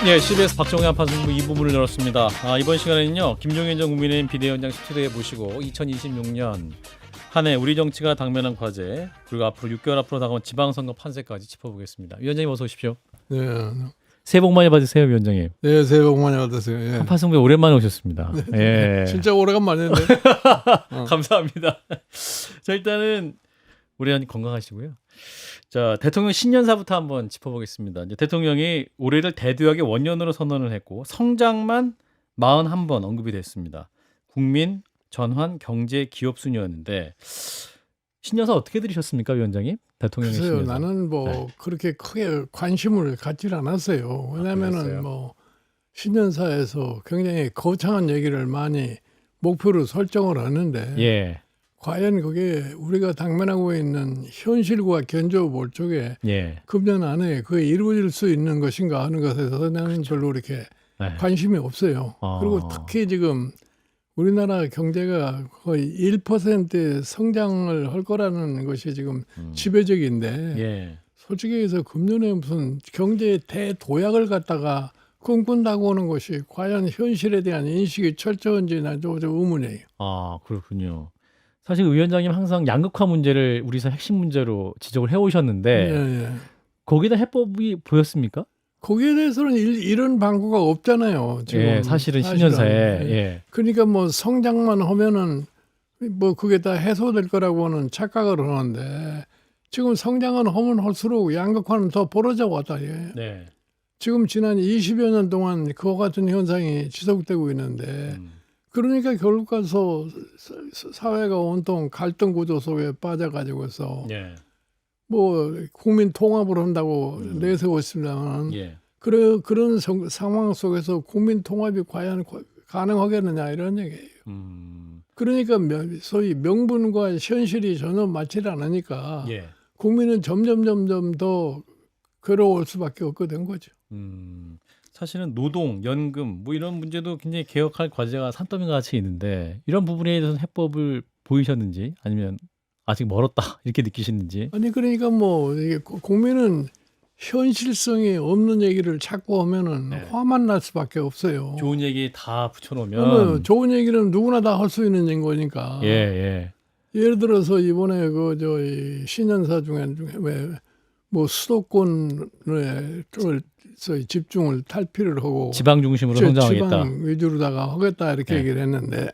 예, CBS 박정희 한판승부 2부문을 열었습니다. 이번 시간에는요, 김종인 전 국민의힘 비대위원장 스튜디오에 모시고 2026년 한 해 우리 정치가 당면한 과제, 그리고 앞으로 6개월 앞으로 다가온 지방선거 판세까지 짚어보겠습니다. 위원장님 어서 오십시오. 네, 새해 복 많이 받으세요, 위원장님. 네, 새해 복 많이 받으세요. 예. 한판승부에 오랜만에 오셨습니다. 예. 진짜 오래간만인데. 감사합니다. 자, 일단은 올해 한 건강하시고요. 자, 대통령 신년사부터 한번 짚어보겠습니다. 이제 대통령이 올해를 대두약의 원년으로 선언을 했고 성장만 41번 언급이 됐습니다. 국민, 전환, 경제, 기업 순이었는데 신년사 어떻게 들으셨습니까, 위원장님? 대통령의 글쎄요, 신년사. 나는 뭐 네. 그렇게 크게 관심을 갖질 않았어요. 왜냐하면은 그랬어요? 뭐 신년사에서 굉장히 거창한 얘기를 많이 목표로 설정을 하는데 예, 과연 그게 우리가 당면하고 있는 현실과 견줘볼 쪽에 예, 금년 안에 그게 이루어질 수 있는 것인가 하는 것에서 나는 별로 이렇게 네. 관심이 없어요. 아. 그리고 특히 지금 우리나라 경제가 거의 1%의 성장을 할 거라는 것이 지금 지배적인데 예. 솔직히 해서 금년에 무슨 경제의 대도약을 갖다가 꿈꾼다고 하는 것이 과연 현실에 대한 인식이 철저한지 난 좀 의문이에요. 아, 그렇군요. 사실 위원장님 항상 양극화 문제를 우리 사회 핵심 문제로 지적을 해오셨는데 예, 예. 거기다 해법이 보였습니까? 거기에 대해서는 이런 방구가 없잖아요. 지금 예, 사실은 신년사에. 예. 그러니까 뭐 성장만 하면은 뭐 그게 다 해소될 거라고는 착각을 하는데 지금 성장은 하면 할수록 양극화는 더 벌어져 왔다. 예. 네. 지금 지난 20여 년 동안 그와 같은 현상이 지속되고 있는데 그러니까 결국 가서 사회가 온통 갈등 구조 속에 빠져가지고서 예. 뭐 국민 통합을 한다고 내세우고 있습니다만 예. 그런 상황 속에서 국민 통합이 과연 가능하겠느냐 이런 얘기예요. 그러니까 소위 명분과 현실이 전혀 맞지 않으니까 예. 국민은 점점 더 괴로울 수밖에 없게 된 거죠. 사실은 노동, 연금 뭐 이런 문제도 굉장히 개혁할 과제가 산더미 같이 있는데 이런 부분에 대해서는 해법을 보이셨는지 아니면 아직 멀었다 이렇게 느끼시는지. 아니 그러니까 뭐 이게 국민은 현실성이 없는 얘기를 자꾸 하면은 네. 화만 날 수밖에 없어요. 좋은 얘기 다 붙여놓으면 그러면 좋은 얘기는 누구나 다 할 수 있는 거니까. 예, 예. 예를 들어서 이번에 그 저 신년사 중에 왜 뭐 수도권에 집중을 탈피를 하고 지방 중심으로 성장하겠다. 지방 위주로다가 하겠다 이렇게 네. 얘기를 했는데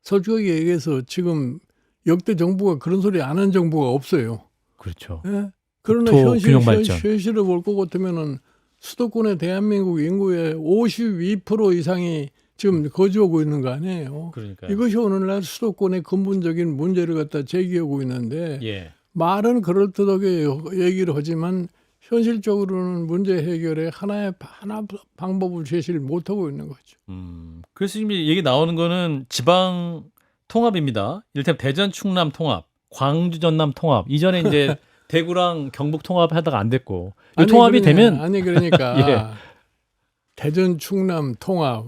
솔직하게 얘기해서 지금 역대 정부가 그런 소리 안 한 정부가 없어요. 그렇죠. 예? 그러나 국토 균형 발전. 현실을 볼 것 같으면은 수도권의 대한민국 인구의 52% 이상이 지금 거주하고 있는 거 아니에요. 그러니까. 이것이 오늘날 수도권의 근본적인 문제를 갖다 제기하고 있는데 예. 말은 그럴듯하게 얘기를 하지만 현실적으로는 문제 해결에 하나 방법을 제시를 못하고 있는 거죠. 그래서 지금 얘기 나오는 거는 지방 통합입니다. 이를테면 대전 충남 통합, 광주 전남 통합. 이전에 이제 대구랑 경북 통합하다가 안 됐고 이 통합이 되면 그러니까 예. 대전 충남 통합,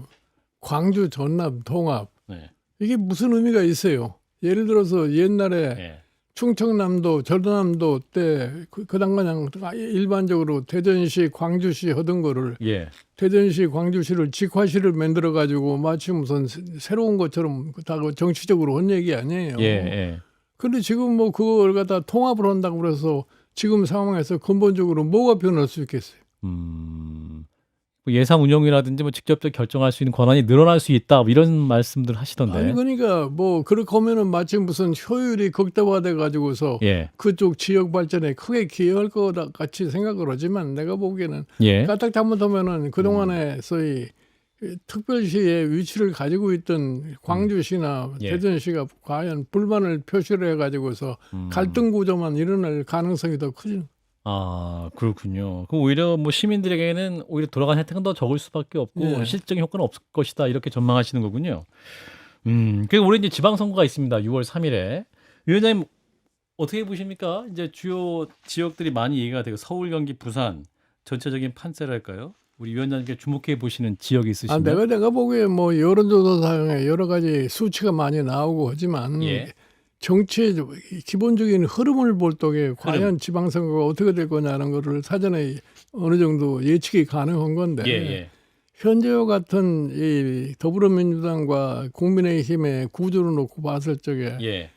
광주 전남 통합 네. 이게 무슨 의미가 있어요? 예를 들어서 옛날에 예. 충청남도, 전라남도 때 그당 그냥 일반적으로 대전시, 광주시 하던 거를 예. 대전시, 광주시를 직화시를 만들어 가지고 마치 무슨 새로운 것처럼 다 정치적으로 한 얘기 아니에요. 예. 예. 근데 지금 뭐 그걸 갖다 통합을 한다고 그래서 지금 상황에서 근본적으로 뭐가 변할 수 있겠어요? 뭐 예산 운영이라든지 뭐 직접적 결정할 수 있는 권한이 늘어날 수 있다 뭐 이런 말씀들 하시던데. 아니 그러니까 뭐 그렇게 하면은 마치 무슨 효율이 극대화돼 가지고서 예. 그쪽 지역 발전에 크게 기여할 것 같이 생각을 하지만 내가 보기에는 예. 까딱 잘못하면은 그동안에 소위 특별시의 위치를 가지고 있던 광주시나 예. 대전시가 과연 불만을 표시를 해가지고서 갈등 구조만 일어날 가능성이 더 크죠. 아, 그렇군요. 그럼 오히려 뭐 시민들에게는 오히려 돌아가는 혜택은 더 적을 수밖에 없고 예. 실질적인 효과는 없을 것이다 이렇게 전망하시는 거군요. 그리고 올해 이제 지방선거가 있습니다. 6월 3일에 위원장님 어떻게 보십니까? 이제 주요 지역들이 많이 얘기가 되고 서울, 경기, 부산 전체적인 판세랄까요? 우리 위원장님께 주목해 보시는 지역이 있으신가요? 내가 보기에 뭐 여론조사상에 여러 가지 수치가 많이 나오고 하지만 예. 정치의 기본적인 흐름을 볼 적에 과연 지방선거가 어떻게 될 거냐는 거를 사전에 어느 정도 예측이 가능한 건데 예, 예. 현재와 같은 이 더불어민주당과 국민의힘의 구조를 놓고 봤을 적에 예.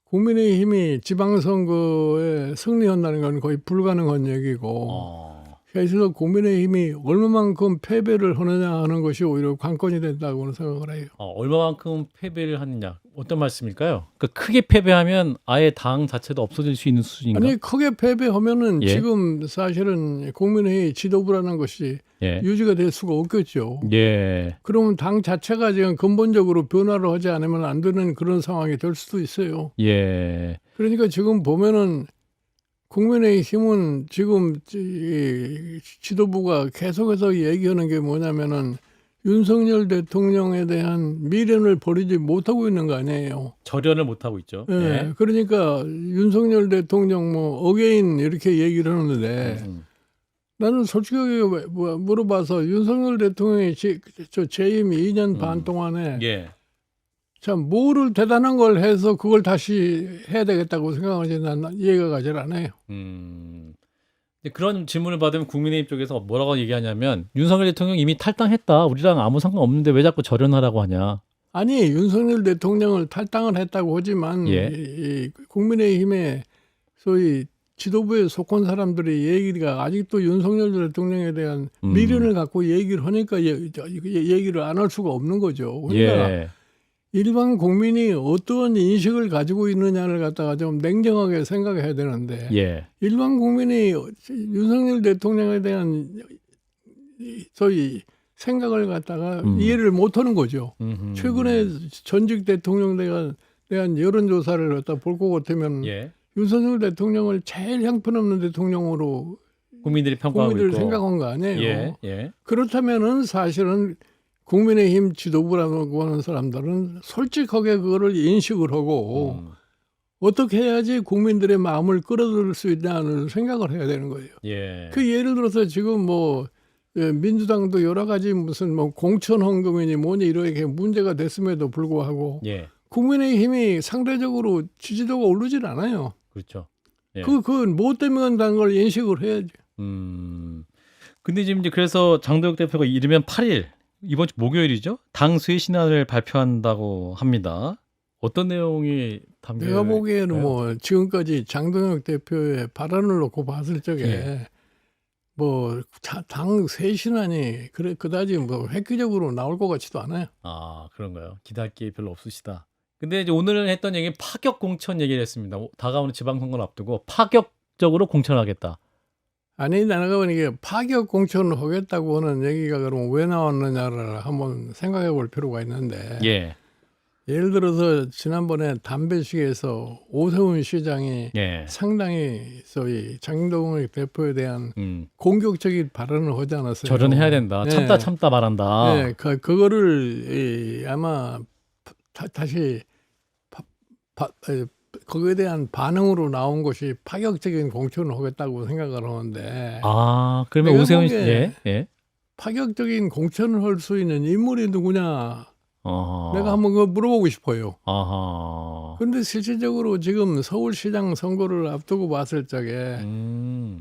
국민의힘이 지방선거에 승리한다는 건 거의 불가능한 얘기고 그래서 국민의힘이 얼마만큼 패배를 하느냐 하는 것이 오히려 관건이 된다고 생각을 해요. 얼마만큼 패배를 하느냐. 어떤 말씀일까요? 그러니까 크게 패배하면 아예 당 자체도 없어질 수 있는 수준인가? 아니 크게 패배하면은 예. 지금 사실은 국민의힘 지도부라는 것이 예. 유지가 될 수가 없겠죠. 예. 그러면 당 자체가 지금 근본적으로 변화를 하지 않으면 안 되는 그런 상황이 될 수도 있어요. 예. 그러니까 지금 보면은 국민의힘은 지금 이 지도부가 계속해서 얘기하는 게 뭐냐면은 윤석열 대통령에 대한 미련을 버리지 못하고 있는 거 아니에요. 절연을 못 하고 있죠. 예. 예. 그러니까 윤석열 대통령 뭐 어게인 이렇게 얘기를 하는데 나는 솔직하게 물어봐서 윤석열 대통령이 저 재임 2년 반 동안에 예. 참 뭐를 대단한 걸 해서 그걸 다시 해야 되겠다고 생각하지 난 이해가 가질 않아요. 근데 그런 질문을 받으면 국민의힘 쪽에서 뭐라고 얘기하냐면 윤석열 대통령 이미 탈당했다. 우리랑 아무 상관없는데 왜 자꾸 절연하라고 하냐. 아니 윤석열 대통령을 탈당을 했다고 하지만 예. 이 국민의힘의 소위 지도부에 속한 사람들의 얘기가 아직도 윤석열 대통령에 대한 미련을 갖고 얘기를 하니까 얘기를 안 할 수가 없는 거죠. 그러니까 예. 일반 국민이 어떤 인식을 가지고 있느냐를 갖다가 좀 냉정하게 생각해야 되는데 예. 일반 국민이 윤석열 대통령에 대한 소위 생각을 갖다가 이해를 못하는 거죠. 최근에 전직 대통령에 대한 여론조사를 갖다 볼 것 같으면 예. 윤석열 대통령을 제일 형편없는 대통령으로 국민들이 평가하고 국민들 있고. 생각한 거 아니에요. 예. 예. 그렇다면은 사실은 국민의힘 지도부라고 하는 사람들은 솔직하게 그거를 인식을 하고 어떻게 해야지 국민들의 마음을 끌어들일 수 있냐는 생각을 해야 되는 거예요. 예. 그 예를 들어서 지금 뭐 민주당도 여러 가지 무슨 뭐 공천 헌금이니 뭐니 이렇게 문제가 됐음에도 불구하고 예. 국민의힘이 상대적으로 지지도가 오르질 않아요. 그렇죠. 예. 그건 뭐 때문이라는 걸 인식을 해야죠. 근데 지금 이제 그래서 장도혁 대표가 이르면 8일 이번 주 목요일이죠. 당 수의 신안을 발표한다고 합니다. 어떤 내용이 담겨? 내가 보기에는 뭐 지금까지 장동혁 대표의 발언을 놓고 봤을 적에 예. 뭐 당 쇄신안이 그다지 뭐 획기적으로 나올 것 같지도 않아요. 아 그런가요? 기대할 게 별로 없으시다. 근데 이제 오늘 했던 얘기는 파격 공천 얘기를 했습니다. 다가오는 지방선거를 앞두고 파격적으로 공천하겠다. 아니 내가 보니까 파격 공천을 하겠다고 하는 얘기가 그럼 왜 나왔느냐를 한번 생각해 볼 필요가 있는데 예. 예를 들어서 지난번에 담배식에서 오세훈 시장이 예. 상당히 소위 장동혁 대표에 대한 공격적인 발언을 하지 않았어요. 절연해야 된다. 참다 말한다. 네, 그거를 아마 다시 거기에 대한 반응으로 나온 것이 파격적인 공천을 하겠다고 생각을 하는데 아 그러면 오세훈 씨 예. 파격적인 공천을 할 수 있는 인물이 누구냐 아하. 내가 한번 그거 물어보고 싶어요. 아하. 그런데 실질적으로 지금 서울시장 선거를 앞두고 봤을 적에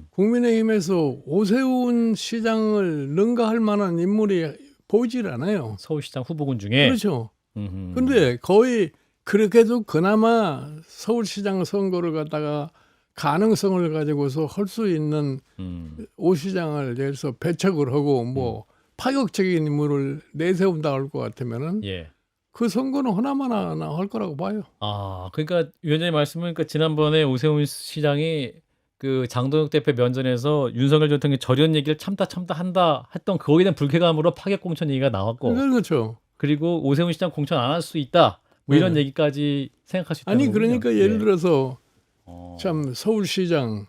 국민의힘에서 오세훈 시장을 능가할 만한 인물이 보이질 않아요. 서울시장 후보군 중에. 그렇죠. 근데 거의 그렇게도 그나마 서울시장 선거를 갖다가 가능성을 가지고서 할 수 있는 오 시장을 예를 들어서 배척을 하고 뭐 파격적인 인물을 내세운다 할 것 같으면은 예. 그 선거는 하나만 할 거라고 봐요. 아 그러니까 위원장님 말씀은 지난번에 오세훈 시장이 그 장동혁 대표 면전에서 윤석열 대통령의 절연 얘기를 참다 한다 했던 거기에 대한 불쾌감으로 파격 공천 얘기가 나왔고. 그렇죠. 그리고 오세훈 시장 공천 안 할 수 있다. 뭐 이런 얘기까지 생각할 수 있다. 아니 그러니까 예를 들어서 참 서울시장,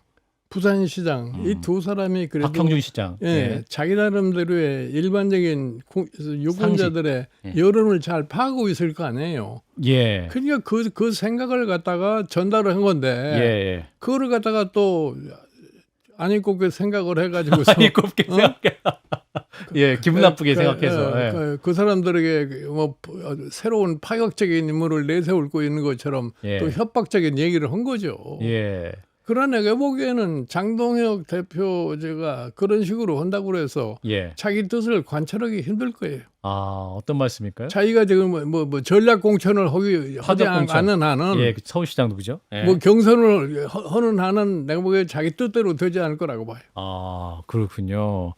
부산시장 이 두 사람이 그래도 박형준 시장 자기 나름대로의 일반적인 유권자들의 여론을 잘 파악하고 있을 거 아니에요. 예. 그러니까 그 생각을 갖다가 전달을 한 건데 그거를 갖다가 또 아니 곱게 생각을 해가지고서 아니 곱게 생각해. 예, 기분 나쁘게 생각해서 그 사람들에게 뭐 새로운 파격적인 인물을 내세우고 있는 것처럼 또 협박적인 얘기를 한 거죠. 예. 그러나 내가 보기에는 장동혁 대표제가 그런 식으로 한다고 해서 예. 자기 뜻을 관철하기 힘들 거예요. 아, 어떤 말씀일까요? 자기가 지금 뭐 전략 공천을 하지 공천. 않는 한은 예, 서울시장도 그죠? 예. 뭐 경선을 하는 한은 내가 보기에 자기 뜻대로 되지 않을 거라고 봐요. 아, 그렇군요.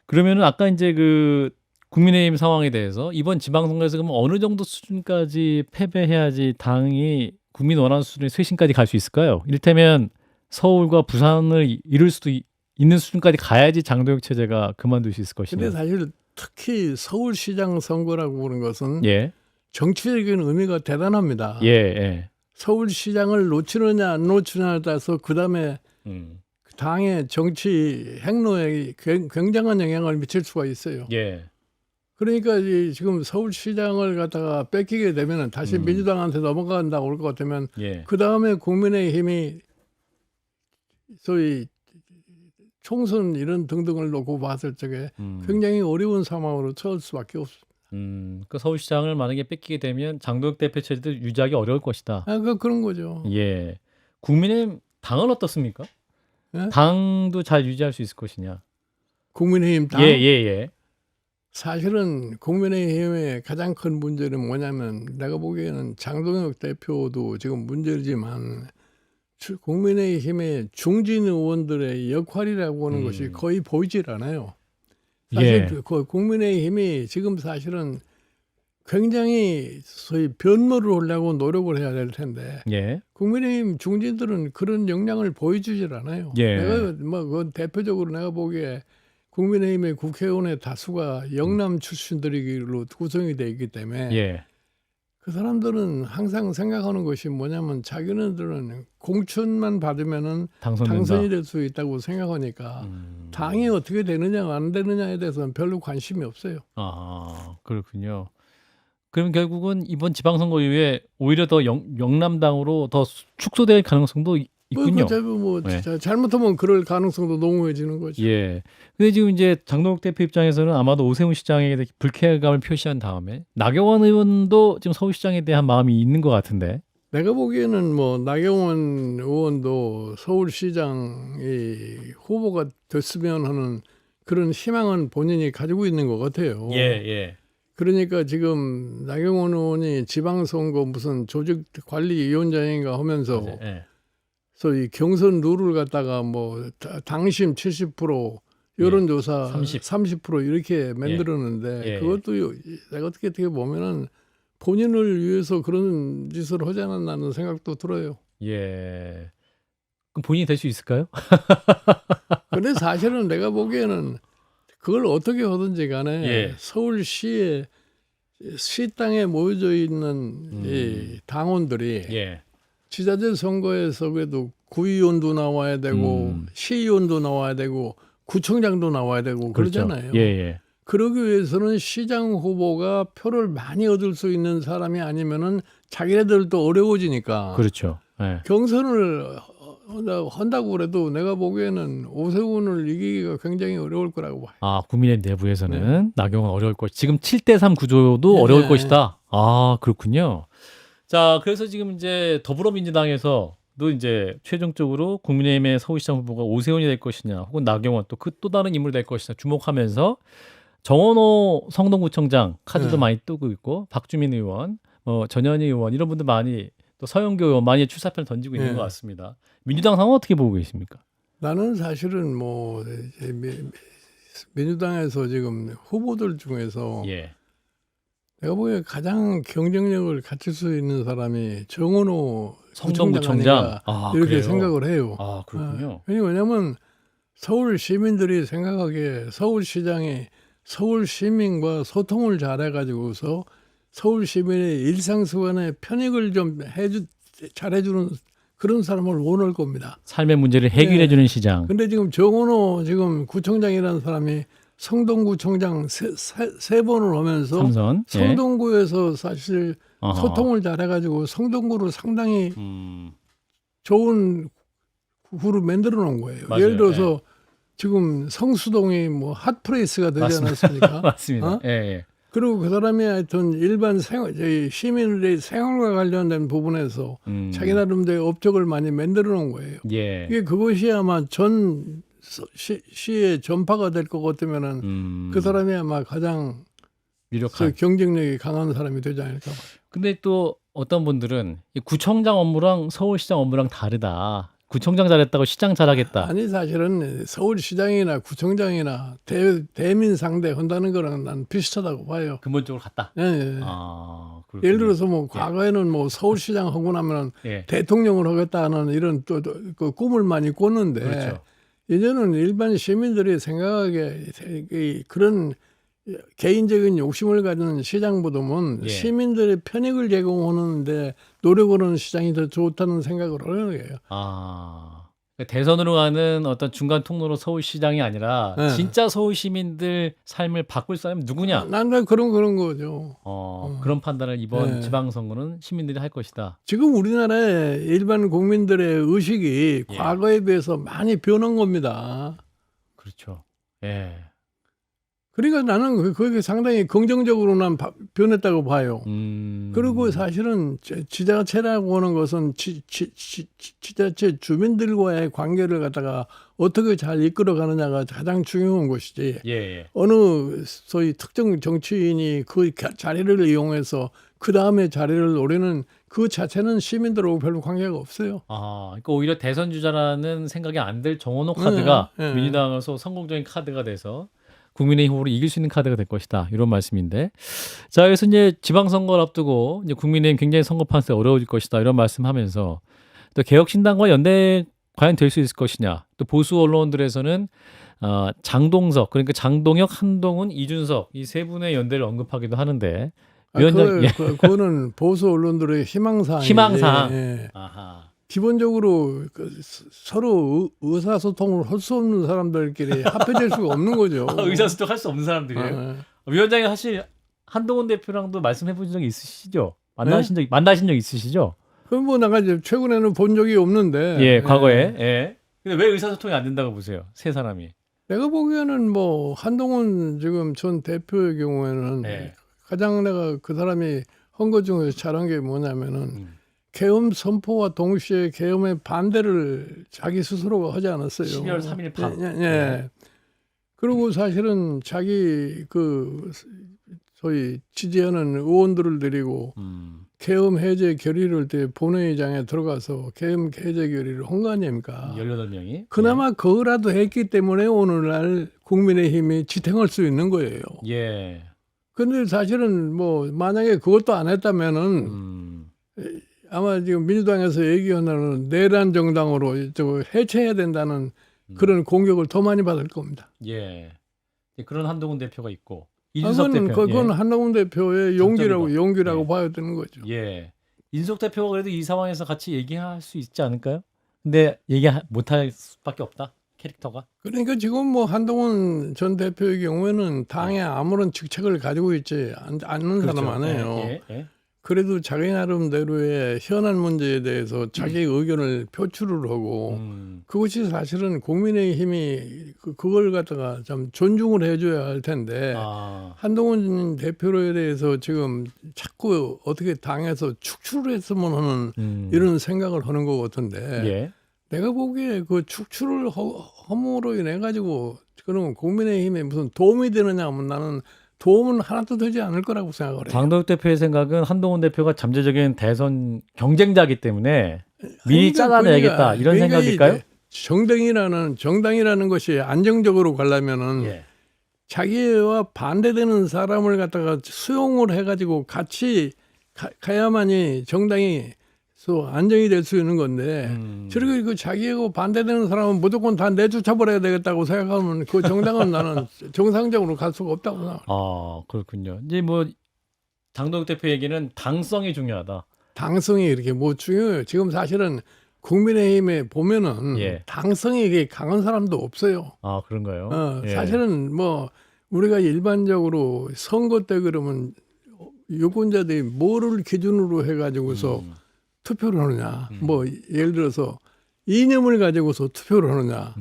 그러면은 아까 이제 그 국민의힘 상황에 대해서 이번 지방선거에서 그러면 어느 정도 수준까지 패배해야지 당이 국민 원하는 수준의 쇄신까지 갈 수 있을까요? 이를테면 서울과 부산을 이룰 수도 있는 수준까지 가야지 장동혁 체제가 그만둘 수 있을 것이냐. 근데 사실 특히 서울시장 선거라고 보는 것은 예, 정치적인 의미가 대단합니다. 예, 예. 서울시장을 놓치느냐 안 놓치느냐에 따라서 그다음에 당의 정치 행로에 굉장한 영향을 미칠 수가 있어요. 예, 그러니까 지금 서울시장을 갖다가 뺏기게 되면 다시 민주당한테 넘어간다고 올 것 같으면 예. 그 다음에 국민의힘이 소위 총선 이런 등등을 놓고 봤을 적에 굉장히 어려운 상황으로 처할 수밖에 없습니다. 그 서울시장을 만약에 뺏기게 되면 장동혁 대표 체제도 유지하기 어려울 것이다. 그런 거죠. 예. 국민의힘 당은 어떻습니까? 예? 당도 잘 유지할 수 있을 것이냐? 국민의힘 당. 예, 예, 예. 사실은 국민의힘의 가장 큰 문제는 뭐냐면 내가 보기에는 장동혁 대표도 지금 문제지만 국민의힘의 중진 의원들의 역할이라고 하는 것이 거의 보이질 않아요. 사실 예. 그 국민의힘이 지금 사실은 굉장히 소위 변모를 하려고 노력을 해야 될 텐데 예. 국민의힘 중진들은 그런 역량을 보여주질 않아요. 예. 내가 뭐 그건 대표적으로 내가 보기에 국민의힘의 국회의원의 다수가 영남 출신들이기로 구성이 되어 있기 때문에 예. 그 사람들은 항상 생각하는 것이 뭐냐면 자기네들은 공천만 받으면은 당선된다. 당선이 될 수 있다고 생각하니까 당이 어떻게 되느냐 안 되느냐에 대해서는 별로 관심이 없어요. 아, 그렇군요. 그럼 결국은 이번 지방선거 이후에 오히려 더 영남당으로 더 축소될 가능성도 있군요. 네. 잘못하면 그럴 가능성도 농후해지는 거죠. 예. 근데 지금 이제 장동혁 대표 입장에서는 아마도 오세훈 시장에게 대해 불쾌감을 표시한 다음에 나경원 의원도 지금 서울시장에 대한 마음이 있는 것 같은데. 내가 보기에는 뭐 나경원 의원도 서울시장이 후보가 됐으면 하는 그런 희망은 본인이 가지고 있는 것 같아요. 예, 예. 그러니까 지금 나경원 의원이 지방선거 무슨 조직관리위원장인가 하면서 예. 소위 경선 룰을 갖다가 뭐 당심 70% 여론조사 30% 이렇게 만들었는데 예. 그것도 내가 어떻게 보면은 본인을 위해서 그런 짓을 하지 않았나는 생각도 들어요. 예. 그럼 본인이 될 수 있을까요? 근데 사실은 내가 보기에는 그걸 어떻게 하든지 간에 예. 서울시에 시 땅에 모여져 있는 이 당원들이 예. 지자체 선거에서 그래도 구의원도 나와야 되고 시의원도 나와야 되고 구청장도 나와야 되고 그렇죠. 그러잖아요. 예, 예. 그러기 위해서는 시장 후보가 표를 많이 얻을 수 있는 사람이 아니면은 자기네들도 어려워지니까. 그렇죠. 예. 경선을 한다고 그래도 내가 보기에는 오세훈을 이기기가 굉장히 어려울 거라고 봐요. 아, 국민의 내부에서는 나경원 어려울 것. 지금 7대3 구조도 어려울 것이다. 아, 그렇군요. 자, 그래서 지금 이제 더불어민주당에서도 이제 최종적으로 국민의힘의 서울시장 후보가 오세훈이 될 것이냐, 혹은 나경원 또 다른 인물이 될 것이냐 주목하면서 정원호 성동구청장 카드도 많이 뜨고 있고 박주민 의원, 전현희 의원 이런 분들 많이 또 서영교 의원 많이 출사표를 던지고 있는 것 같습니다. 민주당 상황 어떻게 보고 계십니까? 나는 사실은 뭐 민주당에서 지금 후보들 중에서 예. 내가 보기에 가장 경쟁력을 갖출 수 있는 사람이 정원호 성동구청장 이렇게 그래요? 생각을 해요. 아, 그렇군요. 왜냐하면 서울 시민들이 생각하기에 서울시장이 서울 시민과 소통을 잘해가지고서 서울 시민의 일상생활의 편익을 좀 잘해주는 그런 사람을 원할 겁니다. 삶의 문제를 해결해주는 시장. 근데 지금 정원호 지금 구청장이라는 사람이 성동구청장 세 번을 하면서 3선. 성동구에서 사실 소통을 잘해가지고 성동구를 상당히 좋은 구로 만들어 놓은 거예요. 맞아요. 예를 들어서 지금 성수동이 뭐 핫플레이스가 되지 않았습니까? 맞습니다. 예. 그리고 그 사람이 하여튼 일반 저희 시민들의 생활과 관련된 부분에서 자기 나름대로 업적을 많이 만들어 놓은 거예요. 예. 이게 그것이 아마 전 시의 전파가 될 것 같으면은 그 사람이 아마 가장 유력한. 경쟁력이 강한 사람이 되지 않을까 봐요. 근데 또 어떤 분들은 이 구청장 업무랑 서울시장 업무랑 다르다. 구청장 잘했다고 시장 잘하겠다. 아니 사실은 서울시장이나 구청장이나 대민 상대 한다는 거랑 난 비슷하다고 봐요. 근본적으로 같다. 예, 예. 아, 그렇군요. 예를 들어서 뭐 과거에는 뭐 서울시장 하고 나면 예. 대통령을 하겠다는 이런 또 그 꿈을 많이 꿨는데 그렇죠. 이제는 일반 시민들이 생각하기에 그런 개인적인 욕심을 가지는 시장보다는 예. 시민들의 편익을 제공하는데 노력을 하는 시장이 더 좋다는 생각을 하는 거예요. 아, 대선으로 가는 어떤 중간 통로로 서울시장이 아니라 네. 진짜 서울 시민들 삶을 바꿀 사람이 누구냐? 난 그런 거죠. 그런 판단을 이번 네. 지방선거는 시민들이 할 것이다. 지금 우리나라의 일반 국민들의 의식이 예. 과거에 비해서 많이 변한 겁니다. 그렇죠. 예. 그러니까 나는 그게 상당히 긍정적으로 난 변했다고 봐요. 그리고 사실은 지자체라고 하는 것은 지자체 주민들과의 관계를 갖다가 어떻게 잘 이끌어가느냐가 가장 중요한 것이지. 예, 예. 어느 소위 특정 정치인이 그 자리를 이용해서 그 다음에 자리를 노리는 그 자체는 시민들하고 별로 관계가 없어요. 아, 그러니까 오히려 대선 주자라는 생각이 안 들 정원호 카드가 네. 민주당에서 성공적인 카드가 돼서 국민의힘으로 이길 수 있는 카드가 될 것이다. 이런 말씀인데. 자, 그래서 이제 지방선거를 앞두고 이제 국민의힘 굉장히 선거 판세 어려워질 것이다. 이런 말씀하면서 또 개혁신당과 연대 과연 될 수 있을 것이냐. 또 보수 언론들에서는 장동석, 그러니까 장동혁, 한동훈, 이준석 이 세 분의 연대를 언급하기도 하는데 위원장 그거는 보수 언론들의 희망사항. 희망사항. 예. 아하. 기본적으로 서로 의사소통을 할 수 없는 사람들끼리 합해질 수가 없는 거죠. 의사소통 할 수 없는 사람들이에요. 위원장이 사실 한동훈 대표랑도 말씀해 본 적이 있으시죠? 만나신 적 있으시죠? 그럼 뭐 내가 이제 최근에는 본 적이 없는데. 예, 과거에. 예. 근데 왜 의사소통이 안 된다고 보세요? 세 사람이. 내가 보기에는 뭐 한동훈 지금 전 대표의 경우에는 네. 가장 내가 그 사람이 한 것 중에서 잘한 게 뭐냐면은 계엄 선포와 동시에 계엄의 반대를 자기 스스로가 하지 않았어요. 12월 3일 밤. 예. 그리고 사실은 자기 그 소위 지지하는 의원들을 데리고 계엄 해제 결의를 때 본회의장에 들어가서 계엄 해제 결의를 한 거 아닙니까? 18명이. 그나마 그거라도 했기 때문에 오늘날 국민의힘이 지탱할 수 있는 거예요. 예. 근데 사실은 뭐 만약에 그것도 안 했다면은 아마 지금 민주당에서 얘기하는 내란 정당으로 해체해야 된다는 그런 공격을 더 많이 받을 겁니다. 예. 그런 한동훈 대표가 있고 이준석 대표. 그건 한동훈 대표의 용기라고 예. 봐야 되는 거죠. 예. 이준석 대표가 그래도 이 상황에서 같이 얘기할 수 있지 않을까요? 근데 얘기 못할 수밖에 없다. 캐릭터가. 그러니까 지금 뭐 한동훈 전 대표의 경우에는 당에 아무런 직책을 가지고 있지 않는 그렇죠. 사람 아니에요. 예. 그래도 자기 나름대로의 현안 문제에 대해서 자기 의견을 표출을 하고 그것이 사실은 국민의힘이 그걸 갖다가 좀 존중을 해줘야 할 텐데 한동훈 대표에 대해서 지금 자꾸 어떻게 당에서 축출을 했으면 하는 이런 생각을 하는 것 같은데 예. 내가 보기에 그 축출을 허물로 인해 가지고 그런 국민의힘에 무슨 도움이 되느냐 하면 나는 도움은 하나도 되지 않을 거라고 생각을 해요. 장동혁 대표의 생각은 한동훈 대표가 잠재적인 대선 경쟁자이기 때문에 미리 잘라내야겠다 이런 생각일까요? 정당이라는 것이 안정적으로 가려면은 예. 자기와 반대되는 사람을 갖다가 수용을 해가지고 같이 가야만이 정당이 안정이 될 수 있는 건데 저렇게 그 자기하고 반대되는 사람은 무조건 다 내쫓아버려야 되겠다고 생각하면 그 정당은 나는 정상적으로 갈 수가 없다고 생각해요. 아, 그렇군요. 이제 뭐 장동혁 대표 얘기는 당성이 중요하다. 당성이 이렇게 뭐 중요해요. 지금 사실은 국민의힘에 보면은 예. 당성이 이게 강한 사람도 없어요. 아, 그런가요? 예. 사실은 뭐 우리가 일반적으로 선거 때 그러면 유권자들이 뭐를 기준으로 해가지고서 투표를 하느냐. 뭐 예를 들어서 이념을 가지고서 투표를 하느냐.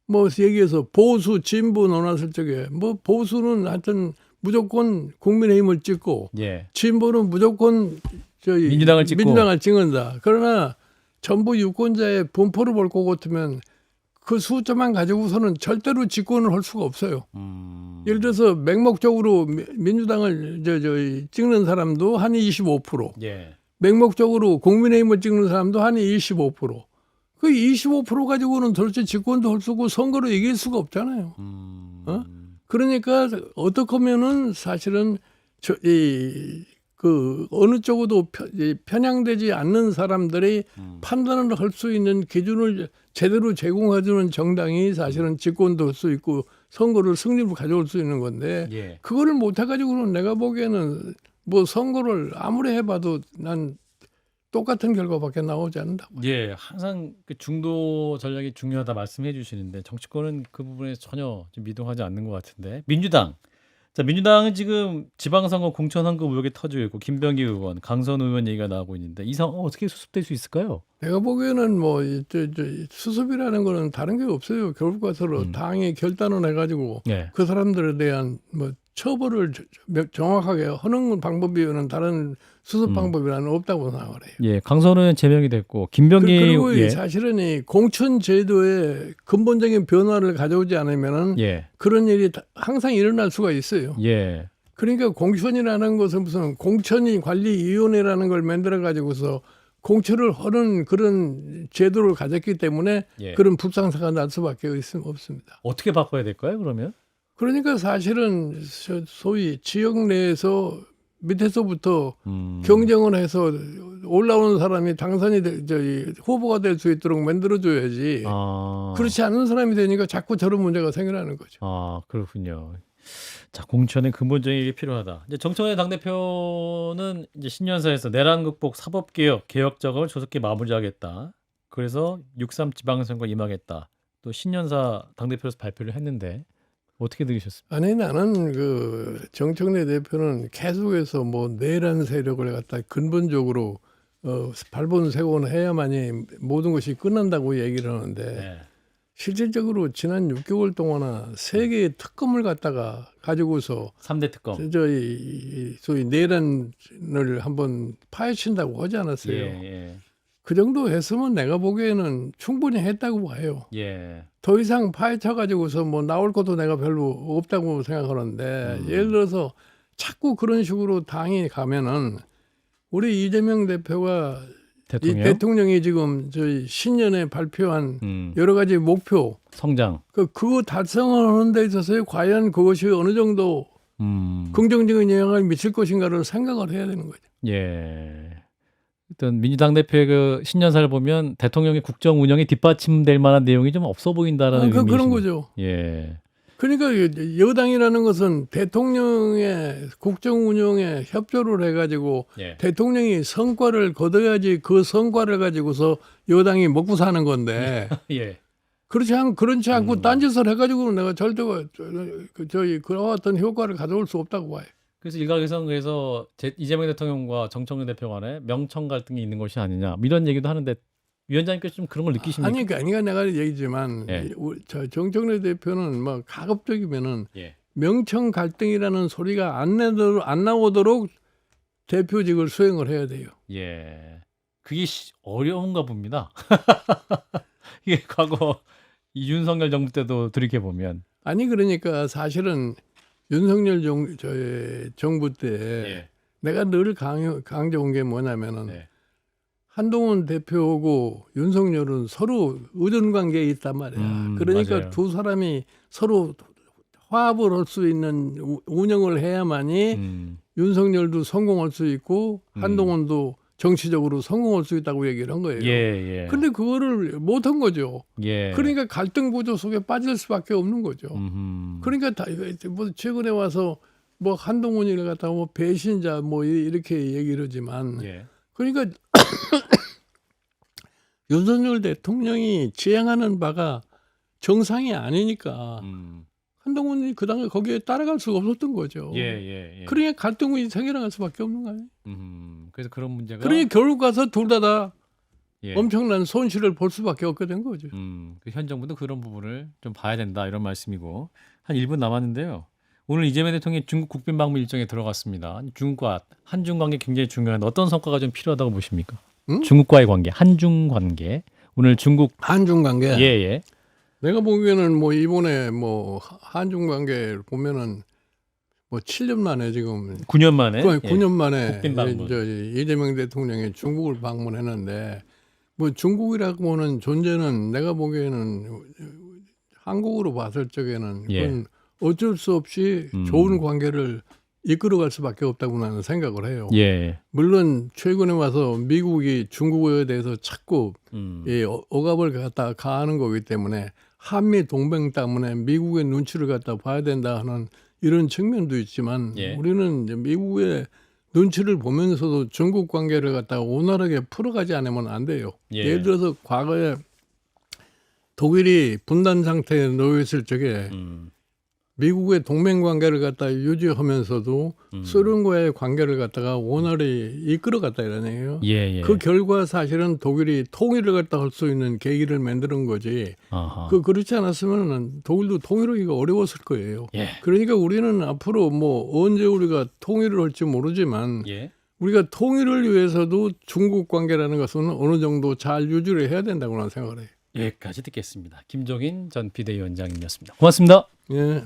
뭐 얘기해서 보수 진보 논았을 적에 뭐 보수는 하여튼 무조건 국민의힘을 찍고 예. 진보는 무조건 저희 민주당을 찍고. 민주당을 찍는다. 그러나 전부 유권자의 분포를 볼 것 같으면 그 숫자만 가지고서는 절대로 집권을 할 수가 없어요. 예를 들어서 맹목적으로 민주당을 찍는 사람도 한 25%, 예. 맹목적으로 국민의힘을 찍는 사람도 한 25%. 그 25% 가지고는 도대체 집권도 할 수 없고 선거로 이길 수가 없잖아요. 어? 그러니까 어떻게 하면은 사실은 그 어느 쪽으로 편향되지 않는 사람들이 판단을 할 수 있는 기준을 제대로 제공해주는 정당이 사실은 집권도 할 수 있고 선거를 승리로 가져올 수 있는 건데 예. 그거를 못 해가지고는 내가 보기에는 뭐 선거를 아무리 해봐도 난 똑같은 결과밖에 나오지 않는다. 예, 항상 그 중도 전략이 중요하다 말씀해 주시는데 정치권은 그 부분에 전혀 좀 미동하지 않는 것 같은데 민주당. 자, 민주당은 지금 지방선거 공천헌금 의혹이 터지고 있고 김병기 의원, 강선 의원 얘기가 나오고 있는데 이 상황 어떻게 수습될 수 있을까요? 내가 보기에는 뭐 수습이라는 거는 다른 게 없어요. 결국 가서로 당이 결단을 해가지고 예. 그 사람들에 대한 뭐 처벌을 정확하게 하는 방법이면 다른 수습 방법이라는 없다고 생각을 해요. 예, 강선 의원 제명이 됐고 김병기 그리고 예. 사실은 이 공천 제도에 근본적인 변화를 가져오지 않으면은 예. 그런 일이 항상 일어날 수가 있어요. 예. 그러니까 공천이라는 것은 무슨 공천위관리위원회라는 걸 만들어 가지고서 공천을 하는 그런 제도를 가졌기 때문에 예. 그런 불상사가 날 수밖에 없습니다. 어떻게 바꿔야 될까요, 그러면? 그러니까 사실은 소위 지역 내에서 밑에서부터 경쟁을 해서 올라오는 사람이 당선이 후보가 될 수 있도록 만들어줘야지. 아. 그렇지 않은 사람이 되니까 자꾸 저런 문제가 생겨나는 거죠. 아, 그렇군요. 자, 공천의 근본적인 게 필요하다. 이제 정청래 당대표는 이제 신년사에서 내란 극복, 사법 개혁, 개혁 작업을 조속히 마무리하겠다. 그래서 6.3 지방선거 임하겠다. 또 신년사 당대표로서 발표를 했는데 어떻게 들으셨습니까? 아니 나는 그 정청래 대표는 계속해서 뭐 내란 세력을 갖다 근본적으로 발본색원 해야만이 모든 것이 끝난다고 얘기를 하는데 네. 실질적으로 지난 6개월 동안 세 개의 특검을 갖다가 가지고서 3대 특검. 소위 내란을 한번 파헤친다고 하지 않았어요. 예. 그 정도 했으면 내가 보기에는 충분히 했다고 봐요. 예. 더 이상 파헤쳐 가지고서 뭐 나올 것도 내가 별로 없다고 생각하는데 예를 들어서 자꾸 그런 식으로 당이 가면은 우리 이재명 대표가 대통령? 이 대통령이 지금 저희 신년에 발표한 여러 가지 목표 성장. 그거 달성을 하는 데 있어서 과연 그것이 어느 정도 긍정적인 영향을 미칠 것인가를 생각을 해야 되는 거죠. 예. 일단 민주당 대표의 그 신년사를 보면 대통령의 국정 운영에 뒷받침될 만한 내용이 좀 없어 보인다라는 의미이신 그런 거죠. 예. 그러니까 여당이라는 것은 대통령의 국정 운영에 협조를 해가지고 예. 대통령이 성과를 거둬야지 그 성과를 가지고서 여당이 먹고 사는 건데 예. 그렇지 않고 딴짓을 해가지고는 내가 절대 그와 같은 효과를 가져올 수 없다고 봐요. 그래서 일각에서는 그래서 이재명 대통령과 정청래 대표 간에 명청 갈등이 있는 것이 아니냐 이런 얘기도 하는데 위원장님께서 좀 그런 걸 느끼십니까? 아니 내가 얘기지만 예. 정청래 대표는 뭐 가급적이면은 예. 명청 갈등이라는 소리가 안 나오도록 대표직을 수행을 해야 돼요. 예. 그게 어려운가 봅니다. 이게 과거 윤석열 정부 때도 돌이켜 보면 아니 그러니까 사실은 윤석열 정부 때 예. 내가 늘 강조한 게 뭐냐면은 네. 한동훈 대표하고 윤석열은 서로 의존 관계에 있단 말이야. 그러니까 맞아요. 두 사람이 서로 화합을 할 수 있는 운영을 해야만이 윤석열도 성공할 수 있고 한동훈도 정치적으로 성공할 수 있다고 얘기를 한 거예요. 예. 근데 그거를 못 한 거죠. 예. 그러니까 갈등 구조 속에 빠질 수밖에 없는 거죠. 그러니까 뭐 최근에 와서 뭐 한동훈이를 갖다가 뭐 배신자 뭐 이렇게 얘기를 하지만 예. 그러니까 윤석열 대통령이 지향하는 바가 정상이 아니니까 한동훈이 그 당에 거기에 따라갈 수가 없었던 거죠. 예. 그러니까 갈등이 생겨나갈 수밖에 없는 거예요. 그래서 그런 문제가 그러니 결국 가서 둘 다 예. 엄청난 손실을 볼 수밖에 없게 된 거죠. 그 현 정부도 그런 부분을 좀 봐야 된다 이런 말씀이고 한 1분 남았는데요. 오늘 이재명 대통령이 중국 국빈 방문 일정에 들어갔습니다. 중국과 한중 관계 굉장히 중요한데 어떤 성과가 좀 필요하다고 보십니까? 응? 중국과의 관계, 한중 관계. 오늘 중국 한중 관계. 예. 내가 보기에는 뭐 이번에 뭐 한중 관계 보면은 뭐 7년 만에 지금 9년 만에 9년 만에 국빈 방문. 이재명 대통령이 중국을 방문했는데 뭐 중국이라고 하는 존재는 내가 보기에는 한국으로 봤을 적에는 예. 그건 어쩔 수 없이 좋은 관계를 이끌어갈 수밖에 없다고 나는 생각을 해요. 예. 물론 최근에 와서 미국이 중국에 대해서 자꾸 이 억압을 갖다 가하는 거기 때문에 한미 동맹 때문에 미국의 눈치를 갖다 봐야 된다 하는 이런 측면도 있지만 예. 우리는 이제 미국의 눈치를 보면서도 중국 관계를 갖다가 원활하게 풀어가지 않으면 안 돼요. 예. 예를 들어서 과거에 독일이 분단 상태에 놓여 있을 적에 미국의 동맹 관계를 갖다 유지하면서도 소련과의 관계를 갖다가 원활히 이끌어갔다 이런 얘기예요. 예. 그 결과 사실은 독일이 통일을 갖다 할 수 있는 계기를 만드는 거지. 아하. 그렇지 않았으면 독일도 통일하기가 어려웠을 거예요. 예. 그러니까 우리는 앞으로 뭐 언제 우리가 통일을 할지 모르지만 예. 우리가 통일을 위해서도 중국 관계라는 것은 어느 정도 잘 유지를 해야 된다고 나는 생각을 해요. 여기까지 듣겠습니다. 김종인 전 비대위원장님이었습니다. 고맙습니다. 예.